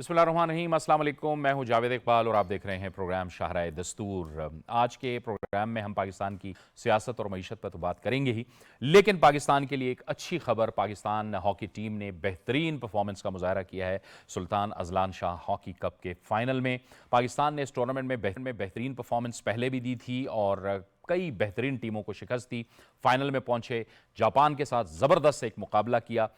बिस्मिल्लाहिर्रहमानिर्रहीम, अस्सलाम वालेकुम। मैं हूं जावेद इकबाल और आप देख रहे हैं प्रोग्राम शाहराए दस्तूर। आज के प्रोग्राम में हम पाकिस्तान की सियासत और मईशत पर तो बात करेंगे ही, लेकिन पाकिस्तान के लिए एक अच्छी खबर। पाकिस्तान हॉकी टीम ने बेहतरीन परफॉर्मेंस का मुजाहरा किया है Sultan Azlan Shah hockey cup के फाइनल में। पाकिस्तान ने इस टूर्नामेंट में बेहतरीन परफॉर्मेंस पहले भी दी थी और कई बेहतरीन टीमों को शिकस्त दी। फाइनल में पहुंचे, जापान के साथ ज़बरदस्त एक मुकाबला किया,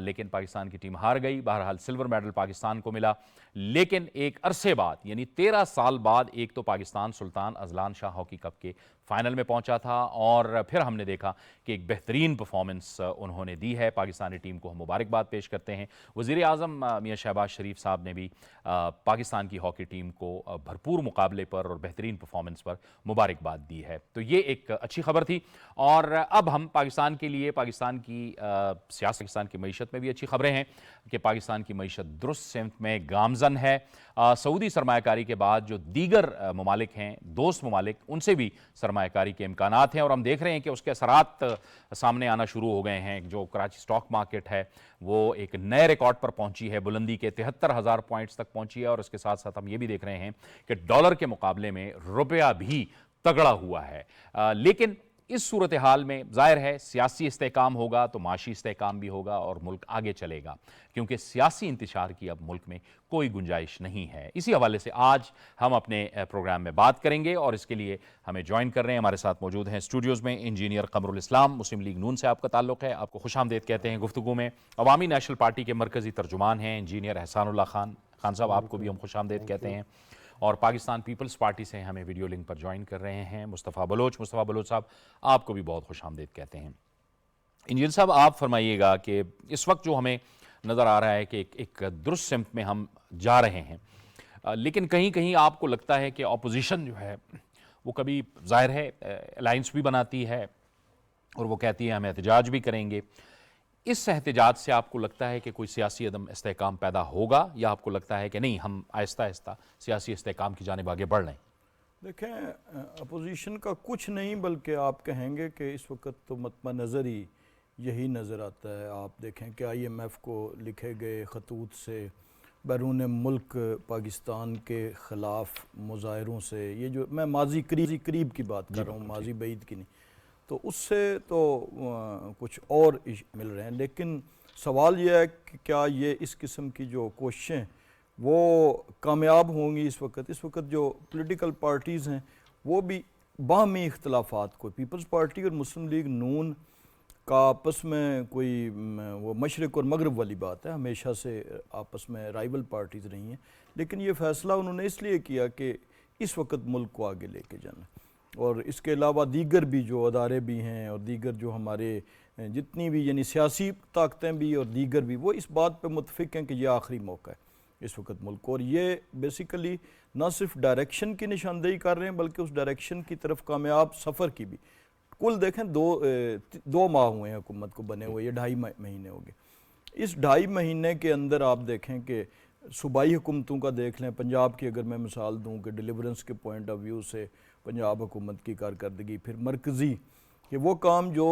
लेकिन पाकिस्तान की टीम हार गई। बहरहाल सिल्वर मेडल पाकिस्तान को मिला, लेकिन एक अरसे बाद यानी 13 साल बाद एक तो Pakistan Sultan Azlan Shah hockey cup के फाइनल में पहुंचा था और फिर हमने देखा कि एक बेहतरीन परफॉर्मेंस उन्होंने दी है। पाकिस्तानी टीम को हम मुबारकबाद पेश करते हैं। वज़ीर आज़म मियां शहबाज शरीफ साहब ने भी पाकिस्तान की हॉकी टीम को भरपूर मुकाबले पर और बेहतरीन परफॉर्मेंस पर मुबारकबाद दी है। तो ये एक अच्छी खबर थी। और अब हम पाकिस्तान के लिए पाकिस्तान की सियासत, पाकिस्तान की मईशत में भी अच्छी खबरें हैं कि पाकिस्तान की मईशत दुरुस्त सिमत में गामजन है। सऊदी सरमायाकारी के बाद जो दीगर ममालिक हैं, दोस्त ममालिक, उनसे भी सरमायाकारी के इम्कानात हैं और हम देख रहे हैं कि उसके असरात सामने आना शुरू हो गए हैं। जो कराची स्टॉक मार्केट है वो एक नए रिकॉर्ड पर पहुंची है, बुलंदी के 73,000 पॉइंट्स तक पहुंची है। और इसके साथ साथ हम ये भी देख रहे हैं कि डॉलर के मुकाबले में रुपया भी तगड़ा हुआ है। लेकिन इस सूरत हाल में जाहिर है सियासी इस्तेहकाम होगा तो माशी इस्तेहकाम भी होगा और मुल्क आगे चलेगा, क्योंकि सियासी इंतशार की अब मुल्क में कोई गुंजाइश नहीं है। इसी हवाले से आज हम अपने प्रोग्राम में बात करेंगे और इसके लिए हमें ज्वाइन कर रहे हैं, हमारे साथ मौजूद हैं स्टूडियोज़ में इंजीनियर कमरुल इस्लाम, मुस्लिम लीग नून से आपका ताल्लुक़ है, आपको खुशामदीद कहते हैं गुफ्तगू में। अवामी नेशनल पार्टी के मरकज़ी तर्जुमान हैं इंजीनियर एहसानुल्लाह खान साहब, आपको भी हम खुशामदीद कहते हैं। और पाकिस्तान पीपल्स पार्टी से हमें वीडियो लिंक पर ज्वाइन कर रहे हैं मुस्तफ़ा बलोच साहब, आपको भी बहुत खुशामदीद कहते हैं। इंजीनियर साहब, आप फरमाइएगा कि इस वक्त जो हमें नज़र आ रहा है कि एक दुरुस्त सिमत में हम जा रहे हैं, लेकिन कहीं कहीं आपको लगता है कि अपोजिशन जो है वो कभी जाहिर है अलाइंस भी बनाती है और वो कहती है हम एहतजाज भी करेंगे। इस एहतजाज से आपको लगता है कि कोई सियासी अदम इस्तेहकाम पैदा होगा, या आपको लगता है कि नहीं, हम आहिस्ता आहिस्ता सियासी इस्तेहकाम की जानिब आगे बढ़ रहे हैं? देखें, अपोजिशन का कुछ नहीं, बल्कि आप कहेंगे कि इस वक्त तो मतमा नज़र ही यही नज़र आता है। आप देखें कि IMF को लिखे गए खतूत से, बैरून मुल्क पाकिस्तान के ख़िलाफ़ मुज़ाहरों से, ये जो मैं माजी करीब की बात कर रहा हूँ, माजी बईद की नहीं, तो उससे तो कुछ और मिल रहे हैं। लेकिन सवाल यह है कि क्या ये इस किस्म की जो कोशिशें वो कामयाब होंगी। इस वक्त जो पॉलिटिकल पार्टीज़ हैं वो भी बाहमी इख्तलाफात को, पीपल्स पार्टी और मुस्लिम लीग नून का आपस में कोई वो मशरक़ और मगरब वाली बात है, हमेशा से आपस में राइवल पार्टीज़ रही हैं। लेकिन ये फ़ैसला उन्होंने इसलिए किया कि इस वक्त मुल्क को आगे लेके जाना, और इसके अलावा दीगर भी जो अदारे भी हैं और दीगर जो हमारे जितनी भी यानी सियासी ताकतें भी और दीगर भी, वो इस बात पे मुत्तफ़िक़ हैं कि ये आखिरी मौका है इस वक्त मुल्क को। और ये बेसिकली ना सिर्फ डायरेक्शन की निशानदेही कर रहे हैं, बल्कि उस डायरेक्शन की तरफ कामयाब सफ़र की भी। कुल देखें दो माह हुए हैं हुकूमत को बने हुए, ये 2.5 महीने हो गए। इस 2.5 महीने के अंदर आप देखें कि सूबाई हुकूमतों का देख लें, पंजाब की अगर मैं मिसाल दूँ कि डिलीवरेंस के पॉइंट ऑफ व्यू से पंजाब हुकूमत की कारकर्दगी, फिर मरकज़ी कि वो काम जो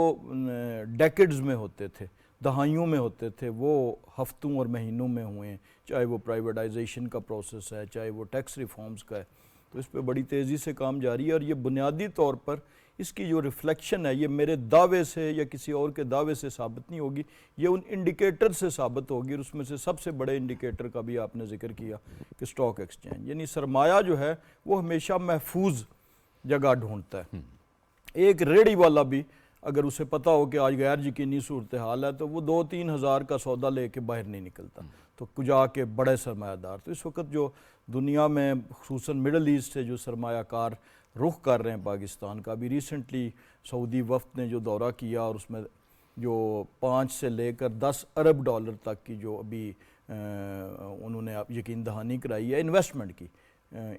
डेकेड्स में होते थे, दहाइयों में होते थे, वो हफ्तों और महीनों में हुए हैं। चाहे वो प्राइवेटाइजेशन का प्रोसेस है, चाहे वो टैक्स रिफॉर्म्स का है, तो इस पर बड़ी तेज़ी से काम जारी है। और ये बुनियादी तौर पर इसकी जो रिफ्लेक्शन है, ये मेरे दावे से या किसी और के दावे से साबित नहीं होगी, ये उन इंडिकेटर से साबित होगी। और उसमें से सबसे बड़े इंडिकेटर का भी आपने जिक्र किया कि स्टॉक एक्सचेंज, यानी सरमाया जो है वो हमेशा महफूज जगह ढूंढता है। एक रेडी वाला भी अगर उसे पता हो कि आज गैर यकीनी सूरत हाल है, तो वो 2-3 हज़ार का सौदा लेके बाहर नहीं निकलता, तो कुजा के बड़े सरमायादार। तो इस वक्त जो दुनिया में खुसूसन मिडल ईस्ट से जो सरमायाकार रुख कर रहे हैं पाकिस्तान का, अभी रिसेंटली सऊदी वफ्द ने जो दौरा किया और उसमें जो 5 से लेकर 10 अरब डॉलर तक की जो अभी उन्होंने यकीन दहानी कराई है इन्वेस्टमेंट की,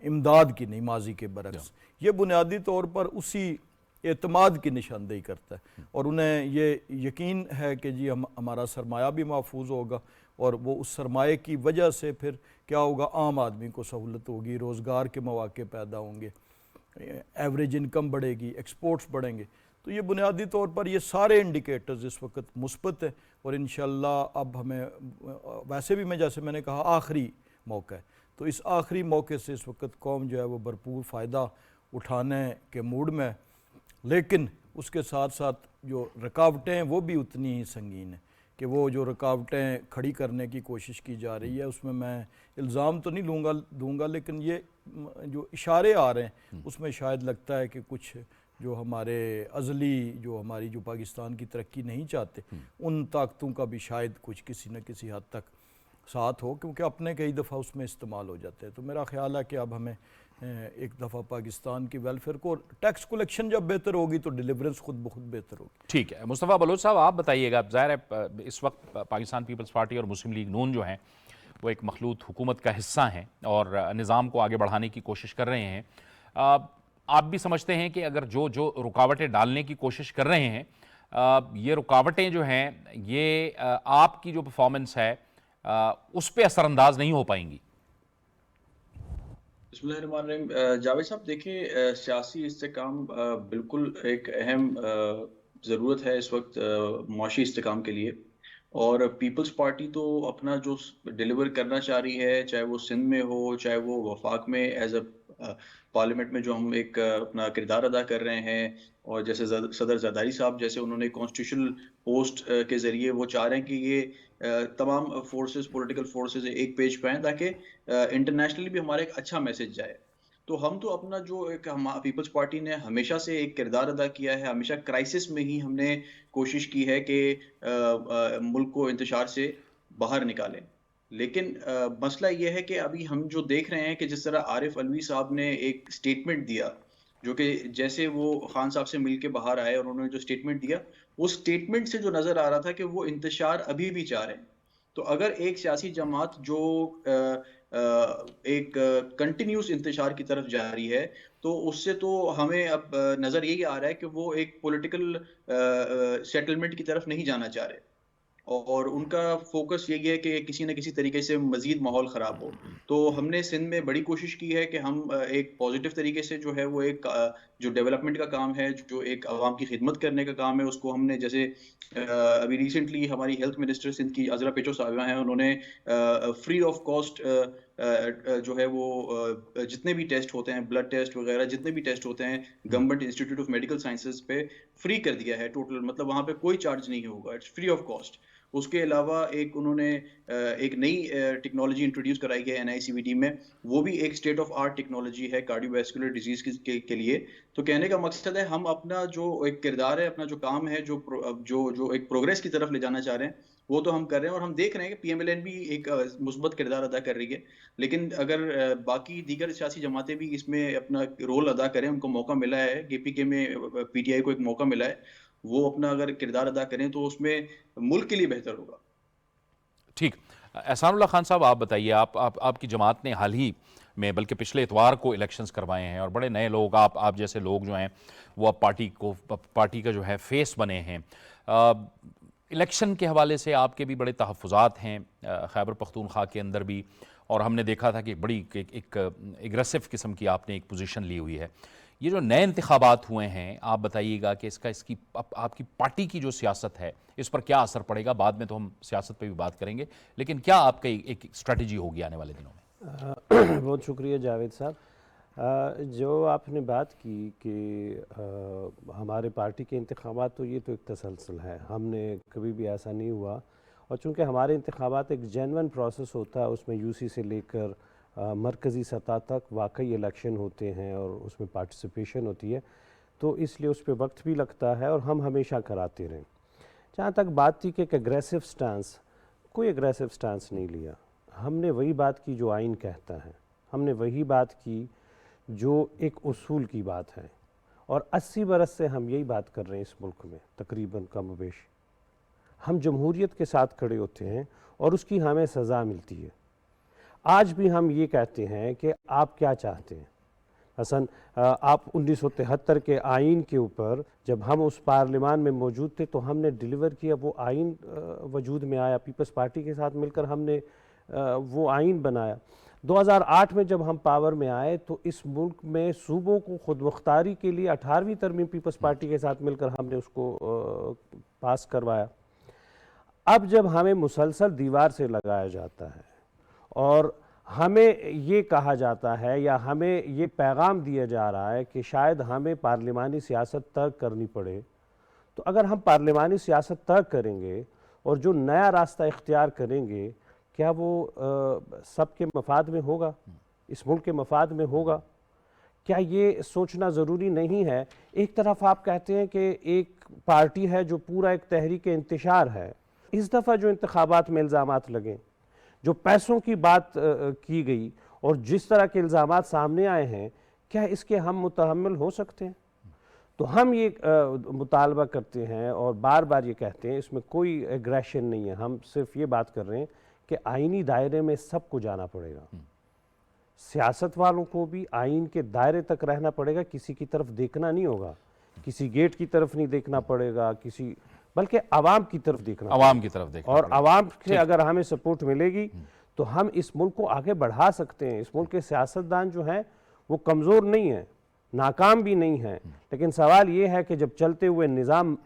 इमदाद की नहीं, माजी के बरक्स, ये बुनियादी तौर पर उसी एतमाद की निशानदेही करता है। और उन्हें ये यकीन है कि जी हमारा सरमाया भी महफूज होगा, और वो उस सरमाए की वजह से फिर क्या होगा, आम आदमी को सहूलत होगी, रोज़गार के मौके पैदा होंगे, एवरेज इनकम बढ़ेगी, एक्सपोर्ट्स बढ़ेंगे। तो ये बुनियादी तौर पर ये सारे इंडिकेटर्स इस वक्त मुस्बत है। और इंशाल्लाह अब हमें वैसे भी, मैं जैसे मैंने कहा, आखिरी मौका है। तो इस आखिरी मौके से इस वक्त कौम जो है वो भरपूर फ़ायदा उठाने के मूड में है, लेकिन उसके साथ साथ जो रुकावटें हैं वो भी उतनी ही संगीन है कि वो जो रुकावटें खड़ी करने की कोशिश की जा रही है उसमें मैं इल्ज़ाम तो नहीं दूंगा, लेकिन ये जो इशारे आ रहे हैं उसमें शायद लगता है कि कुछ जो हमारे अज़ली जो हमारी जो पाकिस्तान की तरक्की नहीं चाहते उन ताकतों का भी शायद कुछ किसी न किसी हद तक साथ हो, क्योंकि अपने कई दफ़ा उसमें इस्तेमाल हो जाते हैं। तो मेरा ख्याल है कि अब हमें एक दफ़ा पाकिस्तान की वेलफेयर को, टैक्स कलेक्शन जब बेहतर होगी तो डिलीवरेंस खुद ब खुद बेहतर होगी। ठीक है, मुस्तफ़ा बलोच साहब आप बताइएगा, ज़ाहिर है इस वक्त पाकिस्तान पीपल्स पार्टी और मुस्लिम लीग नून जो हैं वो एक मखलूत हुकूमत का हिस्सा हैं और निज़ाम को आगे बढ़ाने की कोशिश कर रहे हैं। आप भी समझते हैं कि अगर जो जो रुकावटें डालने की कोशिश कर रहे हैं, ये रुकावटें जो हैं ये आपकी जो परफॉर्मेंस है उस पर असरअंदाज नहीं हो पाएंगी? बिस्मिल्लाहिर्रहमानिर्रहीम। जावेद साहब देखिए, सियासी इस्तेकाम बिल्कुल एक अहम ज़रूरत है इस वक्त मुआशी इस्तेकाम के लिए। और पीपल्स पार्टी तो अपना जो डिलीवर करना चाह रही है, चाहे वो सिंध में हो, चाहे वो वफाक में एज अ पार्लियामेंट में जो हम एक अपना किरदार अदा कर रहे हैं, और जैसे सदर जरदारी साहब जैसे उन्होंने कॉन्स्टिट्यूशनल पोस्ट के ज़रिए वो चाह रहे हैं कि ये तमाम फोर्सेस, पॉलिटिकल फोर्सेस एक पेज पे आएँ ताकि इंटरनेशनली भी हमारा एक अच्छा मैसेज जाए। तो हम तो अपना जो एक हम पीपल्स पार्टी ने हमेशा से एक किरदार अदा किया है, हमेशा क्राइसिस में ही हमने कोशिश की है कि मुल्क को इंतशार से बाहर निकालें। लेकिन मसला ये है कि अभी हम जो देख रहे हैं कि जिस तरह आरिफ अलवी साहब ने एक स्टेटमेंट दिया, जो कि जैसे वो खान साहब से मिल के बाहर आए और उन्होंने जो स्टेटमेंट दिया, उस स्टेटमेंट से जो नज़र आ रहा था कि वो इंतशार अभी भी चाह रहे हैं। तो अगर एक सियासी जमात जो एक कंटिन्यूस इंतशार की तरफ जा रही है, तो उससे तो हमें अब नज़र यही आ रहा है कि वो एक पॉलिटिकल सेटलमेंट की तरफ नहीं जाना चाह रहे, और उनका फोकस यही है कि किसी न किसी तरीके से मज़ीद माहौल ख़राब हो। तो हमने सिंध में बड़ी कोशिश की है कि हम एक पॉजिटिव तरीके से जो है वो एक जो डेवलपमेंट का काम है, जो एक आवाम की खिदमत करने का काम है, उसको हमने जैसे अभी रिसेंटली हमारी हेल्थ मिनिस्टर सिंध की अज़रा पेचो साहिबा हैं, उन्होंने फ्री ऑफ कॉस्ट जो है वो जितने भी टेस्ट होते हैं, ब्लड टेस्ट वगैरह जितने भी टेस्ट होते हैं, government institute of medical sciences पे फ्री कर दिया है टोटल, मतलब वहाँ पे कोई चार्ज नहीं होगा, इट्स फ्री ऑफ कॉस्ट। उसके अलावा एक उन्होंने एक नई टेक्नोलॉजी इंट्रोड्यूस कराई है NICVT में, वो भी एक स्टेट ऑफ आर्ट टेक्नोलॉजी है कार्डियोवैस्कुलर डिजीज के लिए। तो कहने का मकसद है हम अपना जो एक किरदार है, अपना जो काम है, जो एक प्रोग्रेस की तरफ ले जाना चाह रहे हैं, वो तो हम कर रहे हैं, और हम देख रहे हैं कि PMLN भी एक मुस्बत किरदार अदा कर रही है। लेकिन अगर बाकी दीगर सियासी जमातें भी इसमें अपना रोल अदा करें, उनको मौका मिला है, KPK में PTI को एक मौका मिला है, वो अपना अगर किरदार अदा करें तो उसमें मुल्क के लिए बेहतर होगा। ठीक। एहसानुल्लाह खान साहब आप बताइए, आपकी जमात ने हाल ही में बल्कि पिछले इतवार को इलेक्शंस करवाए हैं और बड़े नए लोग आप जैसे लोग जो हैं वो अब पार्टी का जो है फेस बने हैं। इलेक्शन के हवाले से आपके भी बड़े तहफ़्फ़ुज़ात हैं खैबर पख्तूनख्वा के अंदर भी, और हमने देखा था कि बड़ी एक एग्रेसिव किस्म की आपने एक पोजीशन ली हुई है। ये जो नए इंतखाबात हुए हैं, आप बताइएगा कि इसकी आपकी पार्टी की जो सियासत है इस पर क्या असर पड़ेगा? बाद में तो हम सियासत पे भी बात करेंगे, लेकिन क्या आपका एक स्ट्रेटजी होगी आने वाले दिनों में? बहुत शुक्रिया जावेद साहब। जो आपने बात की कि हमारे पार्टी के इंतखाबात, तो ये तो एक तसलसल है, हमने कभी भी ऐसा नहीं हुआ। और चूँकि हमारे इंतखाबात एक जेन्युइन प्रोसेस होता है, उसमें UC से लेकर मरकज़ी सतह तक वाकई इलेक्शन होते हैं और उसमें पार्टिसिपेशन होती है, तो इसलिए उस पर वक्त भी लगता है और हम हमेशा कराते रहें। जहाँ तक बात थी कि एक एग्रेसिव स्टांस, कोई एग्रेसिव स्टांस नहीं लिया। हमने वही बात की जो आइन कहता है, हमने वही बात की जो एक उसूल की बात है, और 80 बरस से हम यही बात कर रहे हैं इस मुल्क में तकरीबन कम बेश। हम जमहूरियत के साथ खड़े होते हैं और उसकी हमें सज़ा मिलती है। आज भी हम ये कहते हैं कि आप क्या चाहते हैं। हसन, आप 1973 के आइन के ऊपर जब हम उस पार्लियामान में मौजूद थे तो हमने डिलीवर किया, वो आइन वजूद में आया, पीपल्स पार्टी के साथ मिलकर हमने वो आइन बनाया। 2008 में जब हम पावर में आए तो इस मुल्क में सूबों को खुद मुख्तारी के लिए 18वीं तरमीम पीपल्स पार्टी के साथ मिलकर हमने उसको पास करवाया। अब जब हमें मुसलसल दीवार से लगाया जाता है और हमें ये कहा जाता है या हमें ये पैगाम दिया जा रहा है कि शायद हमें पार्लिमानी सियासत तर्क करनी पड़े। तो अगर हम पार्लिमानी सियासत तर्क करेंगे और जो नया रास्ता इख्तियार करेंगे, क्या वो सबके मफाद में होगा, इस मुल्क के मफाद में होगा? क्या ये सोचना ज़रूरी नहीं है? एक तरफ आप कहते हैं कि एक पार्टी है जो पूरा एक तहरीक इंतशार है, इस दफ़ा जो इंतखाबात में इल्ज़ामात लगे, जो पैसों की बात की गई और जिस तरह के इल्ज़ामात सामने आए हैं, क्या इसके हम मुतहम्मिल हो सकते हैं? तो हम ये मुतालबा करते हैं और बार बार ये कहते हैं, इसमें कोई एग्रेशन नहीं है, हम सिर्फ ये बात कर रहे हैं कि आईनी दायरे में सबको जाना पड़ेगा। सियासत वालों को भी आइन के दायरे तक रहना पड़ेगा, किसी की तरफ देखना नहीं होगा, किसी गेट की तरफ नहीं देखना पड़ेगा, किसी बल्कि आवाम की तरफ देखना, आवाम की तरफ देखना और पड़ेगा। आवाम से अगर हमें सपोर्ट मिलेगी तो हम इस मुल्क को आगे बढ़ा सकते हैं। इस मुल्क के सियासतदान जो हैं वो कमज़ोर नहीं हैं, नाकाम भी नहीं हैं, लेकिन सवाल ये है कि जब चलते हुए निज़ाम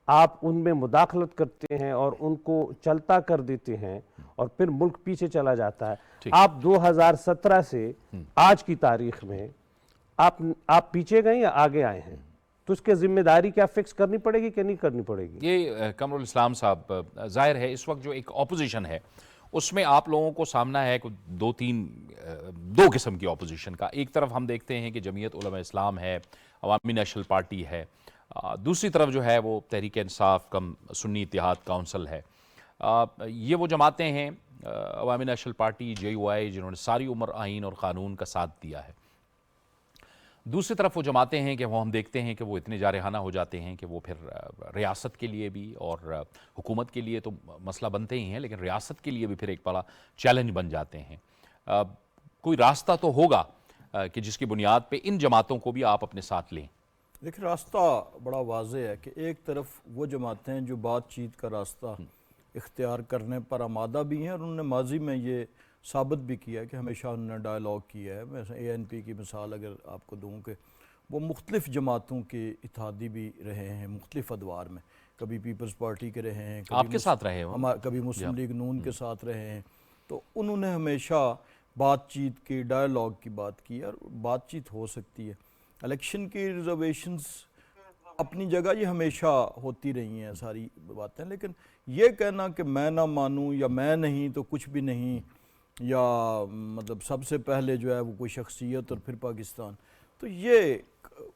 आप उनमें मुदाखलत करते हैं और उनको चलता कर देते हैं और फिर मुल्क पीछे चला जाता है। आप 2017 से आज की तारीख में आप पीछे गए या आगे आए हैं, तो उसके जिम्मेदारी क्या फिक्स करनी पड़ेगी कि नहीं करनी पड़ेगी? ये कमरुल इस्लाम साहब, जाहिर है इस वक्त जो एक ऑपोजिशन है उसमें आप लोगों को सामना है दो किस्म की ऑपोजिशन का। एक तरफ हम देखते हैं कि जमीयत उलमा इस्लाम है, अवामी नेशनल पार्टी है, दूसरी तरफ जो है वो तहरीक इंसाफ कम सुन्नी इत्तेहाद काउंसिल है। ये वो जमातें हैं, अवामी नेशनल पार्टी, JUI, जिन्होंने सारी उम्र आइन और क़ानून का साथ दिया है। दूसरी तरफ वो जमाते हैं कि वो हम देखते हैं कि वो इतने जारहाना हो जाते हैं कि वो फिर रियासत के लिए भी और हुकूमत के लिए तो मसला बनते ही हैं, लेकिन रियासत के लिए भी फिर एक बड़ा चैलेंज बन जाते हैं। कोई रास्ता तो होगा कि जिसकी बुनियाद पे इन जमातों को भी आप अपने साथ लें? देखिए, रास्ता बड़ा वाज़ेह है कि एक तरफ वो जमातें हैं जो बातचीत का रास्ता इख्तियार करने पर आमादा भी हैं और उन्होंने माजी में ये साबित भी किया है कि हमेशा उन्होंने डायलॉग किया है। मैं ANP की मिसाल अगर आपको दूँ कि वो मुख्तलिफ़ जमातों के इत्तेहादी भी रहे हैं मुख्तलिफ़ अदवार में, कभी पीपल्स पार्टी के रहे हैं, आपके साथ रहे हो, कभी मुस्लिम लीग नून के साथ रहे हैं। तो उन्होंने हमेशा बातचीत की, डायलॉग की बात की और बातचीत हो सकती है। इलेक्शन की रिजर्वेशंस अपनी जगह ये हमेशा होती रही हैं सारी बातें, लेकिन ये कहना कि मैं ना मानूं या मैं नहीं तो कुछ भी नहीं, या मतलब सबसे पहले जो है वो कोई शख्सियत और फिर पाकिस्तान, तो ये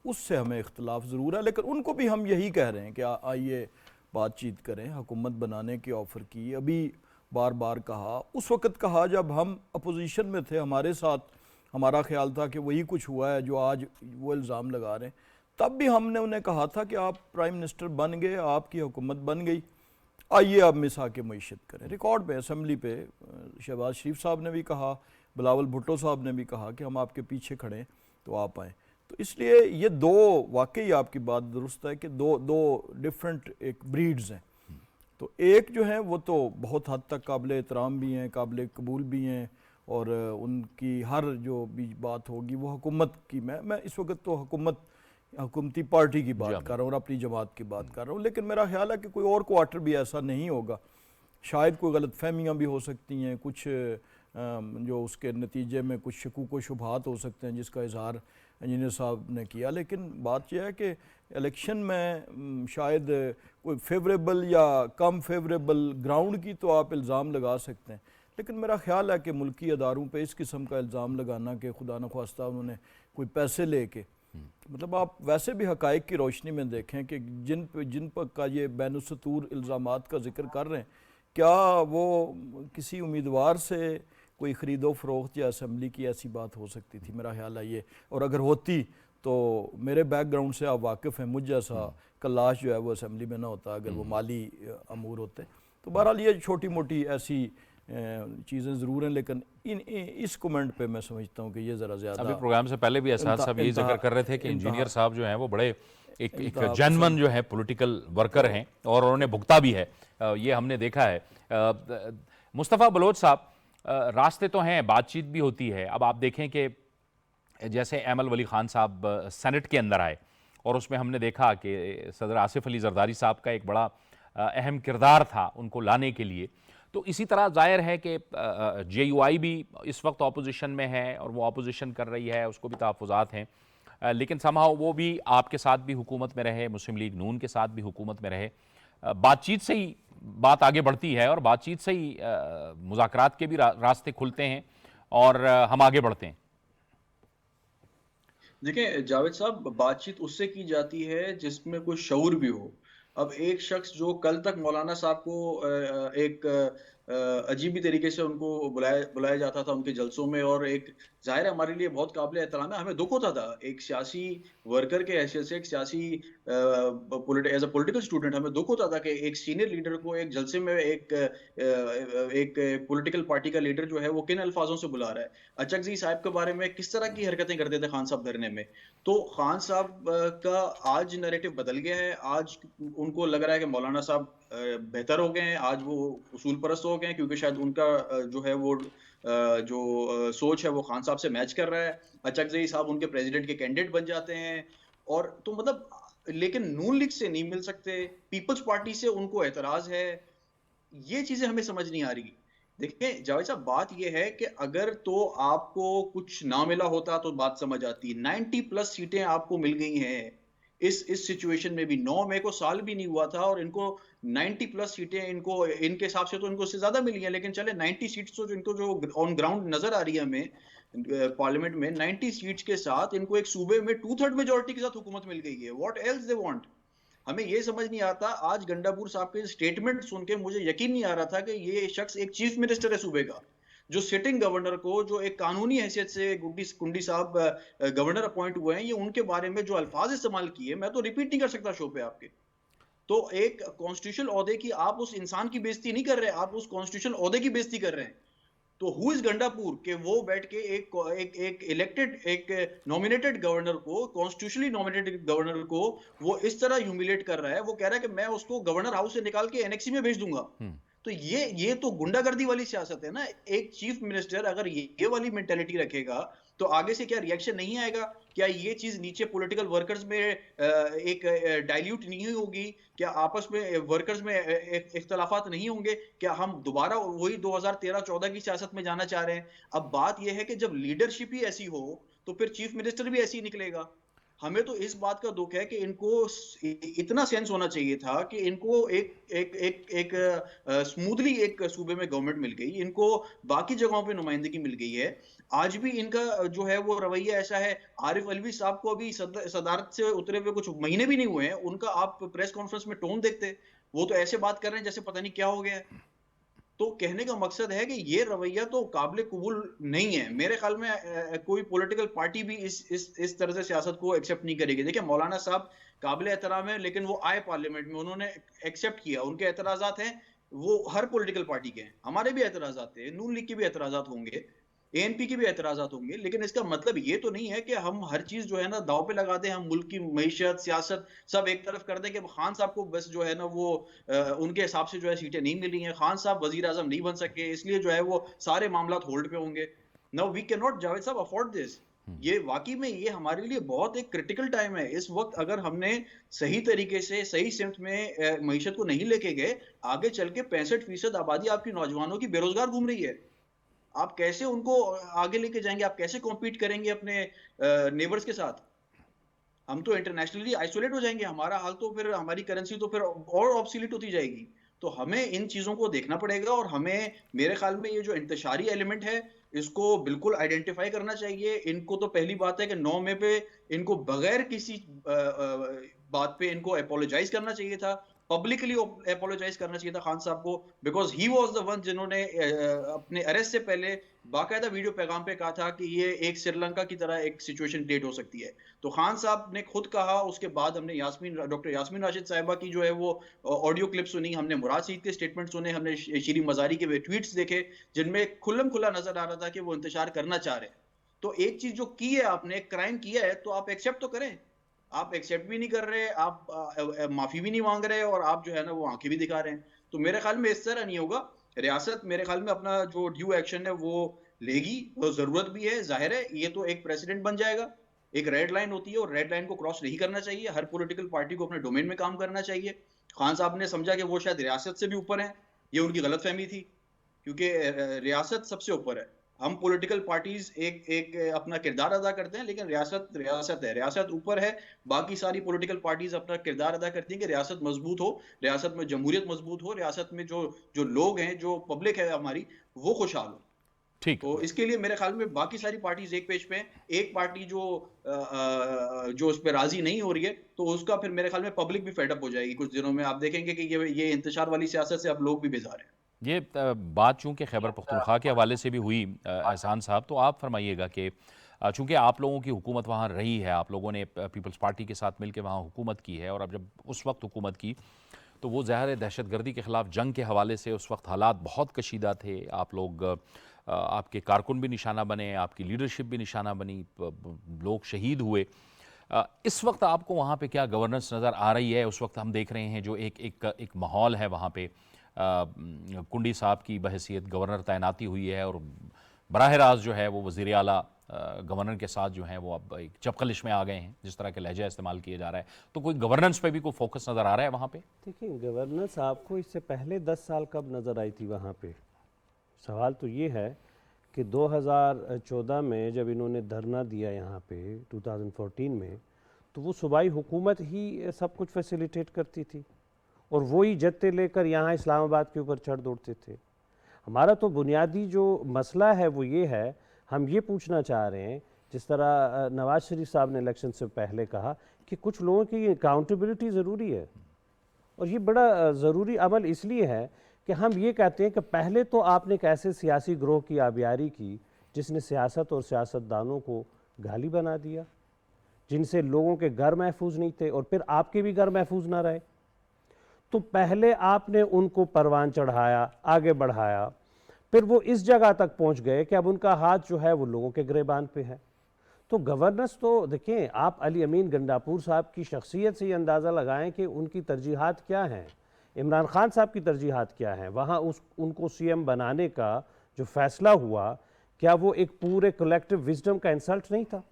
उससे हमें इख्तलाफ ज़रूर है। लेकिन उनको भी हम यही कह रहे हैं कि आइए बातचीत करें। हुकूमत बनाने की ऑफ़र की, अभी बार बार कहा, उस वक़्त कहा जब हम अपोजिशन में थे, हमारे साथ हमारा ख्याल था कि वही कुछ हुआ है जो आज वो इल्ज़ाम लगा रहे हैं। तब भी हमने उन्हें कहा था कि आप प्राइम मिनिस्टर बन गए, आपकी हुकूमत बन गई, आइए आप मिसा के मईशत करें। रिकॉर्ड पे, असम्बली पे शहबाज शरीफ साहब ने भी कहा, बिलावल भुट्टो साहब ने भी कहा कि हम आपके पीछे खड़े हैं तो आप आएँ। तो इसलिए ये दो, वाकई आपकी बात दुरुस्त है कि दो डिफरेंट एक ब्रीड्स हैं। तो एक जो है वो तो बहुत हद तक काबिल एहतराम भी हैं, काबिल कबूल भी हैं, और उनकी हर जो भी बात होगी वो हुकूमत की, मैं इस वक्त तो हुकूमती पार्टी की बात कर रहा हूँ और अपनी जमात की बात कर रहा हूँ। लेकिन मेरा ख्याल है कि कोई और क्वार्टर भी ऐसा नहीं होगा, शायद कोई गलत फहमियाँ भी हो सकती हैं, कुछ जो उसके नतीजे में कुछ शकूक व शुबहात हो सकते हैं जिसका इजहार इंजीनियर साहब ने किया। लेकिन बात यह है कि इलेक्शन में शायद कोई फेवरेबल या कम फेवरेबल ग्राउंड की तो आप इल्ज़ाम लगा सकते हैं, लेकिन मेरा ख्याल है कि मुल्की अदारों पे इस किस्म का इल्ज़ाम लगाना कि खुदा न ख्वास्ता उन्होंने कोई पैसे लेके, मतलब आप वैसे भी हक़ाइक़ की रोशनी में देखें कि जिन पर का ये बैनुसतूर इल्ज़ामात का जिक्र कर रहे हैं, क्या वो किसी उम्मीदवार से कोई ख़रीदो फ़रोख्त या असम्बली की ऐसी बात हो सकती थी? मेरा ख्याल है ये, और अगर होती तो मेरे बैकग्राउंड से आप वाकिफ़ हैं, मुझ जैसा कल्लाश जो है वो असम्बली में ना होता अगर वो माली अमूर होते। तो बहरहाल ये छोटी मोटी ऐसी चीज़ें ज़रूर हैं, लेकिन इस कमेंट पे मैं समझता हूँ कि ये ज़रा ज़्यादा। अभी प्रोग्राम से पहले भी एहसास साहब यही जिक्र कर रहे थे कि इंजीनियर साहब जो हैं वो बड़े एक जेन्युइन जो है पॉलिटिकल वर्कर हैं और उन्होंने भुगता भी है, ये हमने देखा है। मुस्तफ़ा बलोच साहब, रास्ते तो हैं, बातचीत भी होती है। अब आप देखें कि जैसे एमल वली खान साहब सेनेट के अंदर आए और उसमें हमने देखा कि सदर आसिफ अली जरदारी साहब का एक बड़ा अहम किरदार था उनको लाने के लिए। तो इसी तरह जाहिर है कि JUI भी इस वक्त ऑपोजिशन में है और वो ऑपोजिशन कर रही है, उसको भी तहफ़्फ़ुज़ात हैं, लेकिन समहाउ वो भी आपके साथ भी हुकूमत में रहे, मुस्लिम लीग नून के साथ भी हुकूमत में रहे। बातचीत से ही बात आगे बढ़ती है और बातचीत से ही मुज़ाकरात के भी रास्ते खुलते हैं और हम आगे बढ़ते हैं। देखिए जावेद साहब, बातचीत उससे की जाती है जिसमें कोई शऊर भी हो। अब एक शख्स जो कल तक मौलाना साहब को एक अजीबी तरीके से उनको बुलाया बुलाया जाता था उनके जलसों में, और एक जाहिर है हमारे लिए बहुत काबिल एहतराम है, हमें दुख होता था एक सियासी वर्कर के हैसियत से, एक सियासी एज अ पॉलिटिकल स्टूडेंट हमें दुख होता था कि एक सीनियर लीडर को एक जलसे में एक पॉलिटिकल पार्टी का लीडर जो है वो किन अल्फाजों से बुला रहा है। अचकज़ई साहब के बारे में किस तरह की हरकतें करते थे खान साहब धरने में। तो खान साहब का आज नैरेटिव बदल गया है। आज उनको लग रहा है कि मौलाना साहब बेहतर हो गए हैं, आज वो उसूल परस्त हो गए हैं, क्योंकि शायद उनका जो है वो सोच है वो खान साहब से मैच कर रहा है। अचकज़ई साहब उनके प्रेसिडेंट के कैंडिडेट बन जाते हैं, और तो मतलब लेकिन नून लीग से नहीं मिल सकते, पीपल्स पार्टी से उनको एतराज है। ये चीजें हमें समझ नहीं आ रही। देखिए जावेद साहब, बात ये है कि अगर तो आपको कुछ ना मिला होता तो बात समझ आती। 90 प्लस सीटें आपको मिल गई हैं इस सिचुएशन में भी। 9 मई को साल भी नहीं हुआ था और इनको 90 प्लस सीटें, इनको इनके हिसाब से तो इनको उससे ज्यादा मिली हैं, लेकिन चले 90 सीट्स तो इनको जो ऑन ग्राउंड नजर आ रही है हमें पार्लियामेंट में, 90 सीट्स के साथ इनको एक सूबे में 2/3 मेजोरिटी के साथ हुकूमत मिल गई है। What else they want? हमें ये समझ नहीं आता। आज गंडापुर साहब के स्टेटमेंट सुन के मुझे यकीन नहीं आ रहा था कि ये शख्स एक चीफ मिनिस्टर है सूबे का, जो सिटिंग गवर्नर को, जो एक कानूनी हैसियत से कुंडी साहब गवर्नर अपॉइंट हुए हैं, ये उनके बारे में जो अल्फाज इस्तेमाल किए मैं तो रिपीट नहीं कर सकता शो पे आपके। तो एक कॉन्स्टिट्यूशनल ओहदे की आप उस इंसान की बेइज्जती नहीं कर रहे, आप उस कॉन्स्टिट्यूशनल ओहदे की बेइज्जती कर रहे हैं। तो हु इज गंडापुर के वो बैठ के एक इलेक्टेड, एक नॉमिनेटेड गवर्नर को, कॉन्स्टिट्यूशनली नॉमिनेटेड गवर्नर को वो इस तरह ह्यूमिलेट कर रहा है। वो कह रहा है कि मैं उसको गवर्नर हाउस से निकाल के एनेक्सी में भेज दूंगा। तो ये तो गुंडागर्दी वाली सियासत है ना। एक चीफ मिनिस्टर अगर ये वाली मेंटेलिटी रखेगा तो आगे से क्या रिएक्शन नहीं आएगा? क्या ये चीज नीचे पॉलिटिकल वर्कर्स में एक डाइल्यूट नहीं होगी? क्या आपस में वर्कर्स में इख्तलाफात नहीं होंगे? क्या हम दोबारा वही 2013-14 की सियासत में जाना चाह रहे हैं? अब बात यह है कि जब लीडरशिप ही ऐसी हो तो फिर चीफ मिनिस्टर भी ऐसी ही निकलेगा। हमें तो इस बात का दुख है कि इनको इतना सेंस होना चाहिए था कि इनको एक एक एक एक स्मूथली एक सूबे में गवर्नमेंट मिल गई, इनको बाकी जगहों पे नुमाइंदगी मिल गई है। आज भी इनका जो है वो रवैया ऐसा है। आरिफ अलवी साहब को अभी सदारत से उतरे हुए कुछ महीने भी नहीं हुए हैं, उनका आप प्रेस कॉन्फ्रेंस में टोन देखते, वो तो ऐसे बात कर रहे हैं जैसे पता नहीं क्या हो गया है। तो कहने का मकसद है कि ये रवैया तो काबिल कबूल नहीं है। मेरे ख्याल में कोई पॉलिटिकल पार्टी भी इस तरह से सियासत को एक्सेप्ट नहीं करेगी। देखिए मौलाना साहब काबिल एहतराम है, लेकिन वो आए पार्लियामेंट में, उन्होंने एक्सेप्ट किया। उनके एतराजात हैं, वो हर पॉलिटिकल पार्टी के हैं, हमारे भी एतराजात हैं, नून लीग के भी एतराजात होंगे, एएनपी के भी एतराजात होंगे। लेकिन इसका मतलब ये तो नहीं है कि हम हर चीज जो है ना दांव पे लगा दें, हम मुल्क की मईशत, सियासत सब एक तरफ कर दें कि खान साहब को बस जो है ना वो उनके हिसाब से जो है सीटें नहीं मिली हैं, खान साहब वजीर आजम नहीं बन सके, इसलिए जो है वो सारे मामला होल्ड पे होंगे। Now we can not Javed साहब अफोर्ड दिस। ये वाकई में ये हमारे लिए बहुत एक क्रिटिकल टाइम है इस वक्त। अगर हमने सही तरीके से सही सिमत में मईशत को नहीं लेके गए, आगे चल के 65% आबादी आपकी नौजवानों की बेरोजगार घूम रही है। आप कैसे उनको आगे लेके जाएंगे? आप कैसे कॉम्पीट करेंगे अपने नेबर्स के साथ? हम तो इंटरनेशनली आइसोलेट हो जाएंगे। हमारा हाल तो फिर, हमारी करेंसी तो फिर और ऑब्सोलीट होती जाएगी। तो हमें इन चीजों को देखना पड़ेगा, और हमें मेरे ख्याल में ये जो इंतशारी एलिमेंट है इसको बिल्कुल आइडेंटिफाई करना चाहिए। इनको तो पहली बात है कि 9 मई पे इनको बगैर किसी बात पे इनको अपोलोजाइज करना चाहिए था, पब्लिकली अपोलोजाइज करना चाहिए था खान साहब को, because he was the one जिन्होंने अपने अरेस्ट से पहले बाकायदा वीडियो पैगाम पे कहा था कि ये एक श्रीलंका की तरह एक सिचुएशन क्रिएट हो सकती है। तो खान साहब ने खुद कहा, उसके बाद हमने डॉक्टर यास्मीन राशिद साहिबा की जो है वो ऑडियो क्लिप सुनी, हमने मुराद सईद के स्टेटमेंट सुने, हमने शीरीन मजारी के ट्वीट्स देखे, जिनमें खुल्लम खुला नजर आ रहा था कि वो इंतजार करना चाह रहे हैं। तो एक चीज जो की है आपने, क्राइम किया है, तो आप एक्सेप्ट तो करें। आप एक्सेप्ट भी नहीं कर रहे, आप माफी भी नहीं मांग रहे, और आप जो है ना वो आंखें भी दिखा रहे हैं। तो मेरे ख्याल में इस तरह नहीं होगा। रियासत मेरे ख्याल में अपना जो ड्यू एक्शन है वो लेगी, वो जरूरत भी है। जाहिर है ये तो एक प्रेसिडेंट बन जाएगा, एक रेड लाइन होती है, और रेड लाइन को क्रॉस नहीं करना चाहिए। हर पॉलिटिकल पार्टी को अपने डोमेन में काम करना चाहिए। खान साहब ने समझा कि वो शायद रियासत से भी ऊपर हैं, ये उनकी गलतफहमी थी। क्योंकि रियासत सबसे ऊपर है। हम पॉलिटिकल पार्टीज एक अपना किरदार अदा करते हैं, लेकिन रियासत रियासत है, रियासत ऊपर है। बाकी सारी पॉलिटिकल पार्टीज अपना किरदार अदा करती हैं कि रियासत मजबूत हो, रियासत में जमहूरियत मजबूत हो, रियासत में जो जो लोग हैं, जो पब्लिक है हमारी, वो खुशहाल हो। ठीक। तो इसके लिए मेरे ख्याल में बाकी सारी पार्टीज एक पेज पे हैं। एक पार्टी जो उस पर राजी नहीं हो रही है, तो उसका फिर मेरे ख्याल में पब्लिक भी फेडअप हो जाएगी कुछ दिनों में। आप देखेंगे कि ये इंतशार वाली सियासत से अब लोग भी बेजार हैं। ये बात चूंकि खैबर पख्तूनख्वा के हवाले से भी हुई, एहसान साहब, तो आप फरमाइएगा कि चूंकि आप लोगों की हुकूमत वहाँ रही है, आप लोगों ने पीपल्स पार्टी के साथ मिलकर वहाँ हुकूमत की है, और अब जब उस वक्त हुकूमत की तो वो ज़ाहिर है दहशतगर्दी के ख़िलाफ़ जंग के हवाले से उस वक्त हालात बहुत कशीदा थे। आप लोग आपके कारकुन भी निशाना बने, आपकी लीडरशिप भी निशाना बनी, लोग शहीद हुए। इस वक्त आपको वहाँ पे क्या गवर्नेंस नज़र आ रही है? उस वक्त हम देख रहे हैं जो एक माहौल है वहाँ पे, कुंडी साहब की बहैसियत गवर्नर तैनाती हुई है, और बराह रास्त जो है वो वज़ीर आला गवर्नर के साथ जो है वो अब एक चपकलिश में आ गए हैं, जिस तरह के लहजा इस्तेमाल किया जा रहा है। तो कोई गवर्नेंस पे भी कोई फोकस नज़र आ रहा है वहाँ पे? देखिए, गवर्नेंस आपको इससे पहले 10 साल कब नज़र आई थी वहाँ पे? सवाल तो ये है कि 2014 में जब इन्होंने धरना दिया यहाँ पे 2014 में, तो वो सूबाई हुकूमत ही सब कुछ फैसिलिटेट करती थी, और वही जत्ते लेकर यहाँ इस्लामाबाद के ऊपर चढ़ दौड़ते थे। हमारा तो बुनियादी जो मसला है वो ये है, हम ये पूछना चाह रहे हैं, जिस तरह नवाज शरीफ साहब ने इलेक्शन से पहले कहा कि कुछ लोगों की अकाउंटेबिलिटी ज़रूरी है, और ये बड़ा ज़रूरी अमल इसलिए है कि हम ये कहते हैं कि पहले तो आपने एक ऐसे सियासी ग्रोह की आबियारी की जिसने सियासत और सियासतदानों को गाली बना दिया, जिनसे लोगों के घर महफूज नहीं थे, और फिर आपके भी घर महफूज ना रहे। तो पहले आपने उनको परवान चढ़ाया, आगे बढ़ाया, फिर वो इस जगह तक पहुंच गए कि अब उनका हाथ जो है वो लोगों के गिरेबान पे है। तो गवर्नेंस तो देखें, आप अली अमीन गंडापुर साहब की शख्सियत से ये अंदाज़ा लगाएं कि उनकी तरजीहात क्या हैं, इमरान खान साहब की तरजीहात क्या हैं। वहाँ उनको सीएम बनाने का जो फ़ैसला हुआ, क्या वो एक पूरे कलेक्टिव विजडम का इंसल्ट नहीं था?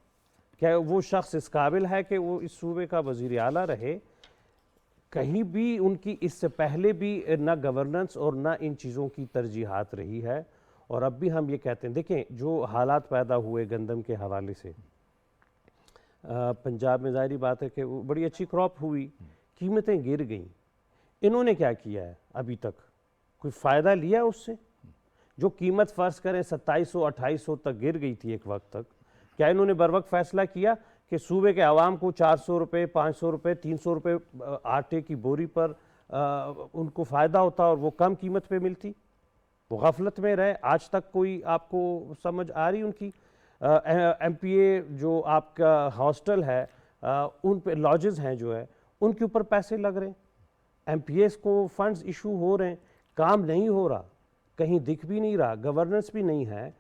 क्या वो शख्स इस काबिल है कि वो इस सूबे का वज़ीर आला रहे? कहीं भी उनकी इससे पहले भी ना गवर्नेंस और ना इन चीज़ों की तरजीहात रही है। और अब भी हम ये कहते हैं, देखें जो हालात पैदा हुए गंदम के हवाले से, पंजाब में ज़ाहिर बात है कि वो बड़ी अच्छी क्रॉप हुई, कीमतें गिर गईं। इन्होंने क्या किया है अभी तक? कोई फ़ायदा लिया है उससे? जो कीमत फ़र्ज़ करें 2700-2800 तक गिर गई थी एक वक्त तक, क्या इन्होंने बर वक्त फ़ैसला किया कि सूबे के आवाम को 400 रुपये, 500 रुपये, 300 रुपये आटे की बोरी पर उनको फ़ायदा होता और वो कम कीमत पे मिलती? वो गफलत में रहे। आज तक कोई आपको समझ आ रही उनकी? MPA जो आपका हॉस्टल है, उन पे लॉजेस हैं जो है, उनके ऊपर पैसे लग रहे हैं, MPAs को फंड्स इशू हो रहे हैं, काम नहीं हो रहा, कहीं दिख भी नहीं रहा, गवर्नेंस भी नहीं है।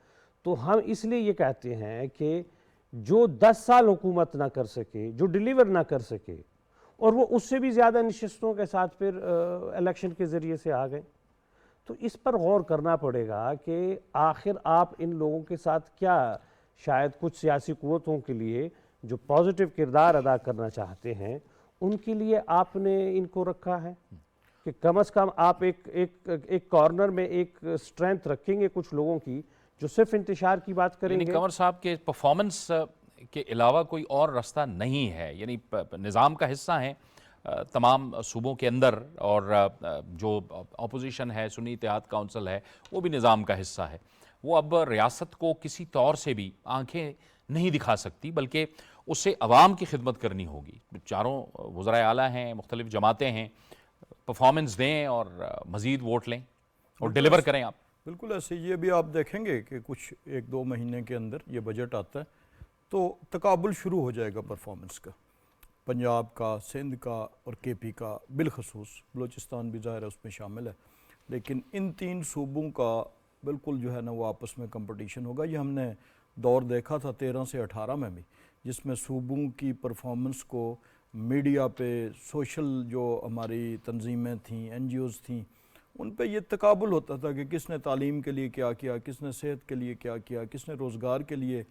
तो हम इसलिए ये कहते हैं कि जो 10 साल हुकूमत ना कर सके, जो डिलीवर ना कर सके, और वो उससे भी ज़्यादा नशिस्तों के साथ फिर इलेक्शन के ज़रिए से आ गए, तो इस पर गौर करना पड़ेगा कि आखिर आप इन लोगों के साथ क्या, शायद कुछ सियासी कुव्वतों के लिए जो पॉजिटिव किरदार अदा करना चाहते हैं, उनके लिए आपने इनको रखा है कि कम से कम आप एक कॉर्नर में एक स्ट्रेंथ रखेंगे कुछ लोगों की जो सिर्फ इंतशार की बात करेंगे। कंवर साहब के परफॉर्मेंस के अलावा कोई और रास्ता नहीं है, यानी निज़ाम का हिस्सा हैं तमाम सूबों के अंदर, और जो अपोजिशन है, सुन्नी इत्तेहाद काउंसिल है, वो भी निज़ाम का हिस्सा है। वो अब रियासत को किसी तौर से भी आंखें नहीं दिखा सकती, बल्कि उससे अवाम की खिदमत करनी होगी। चारों वज़राए आला हैं, मुख्तलिफ जमातें हैं, परफॉर्मेंस दें और मज़ीद वोट लें और डिलीवर करें आप। बिल्कुल ऐसे ये भी आप देखेंगे कि कुछ 1-2 महीने के अंदर ये बजट आता है तो तकाबुल शुरू हो जाएगा परफॉर्मेंस का, पंजाब का, सिंध का और KP का, बिलखसूस बलूचिस्तान भी ज़ाहिर है उसमें शामिल है। लेकिन इन 3 सूबों का बिल्कुल जो है ना वो आपस में कंपटीशन होगा। ये हमने दौर देखा था 13 से 18 में भी, जिसमें सूबों की परफॉर्मेंस को मीडिया पे, सोशल जो हमारी तंजीमें थीं, NGOs थीं, उन पे ये तकाबुल होता था कि किसने तालीम के लिए क्या किया, किसने सेहत के लिए क्या किया, किसने रोज़गार के लिए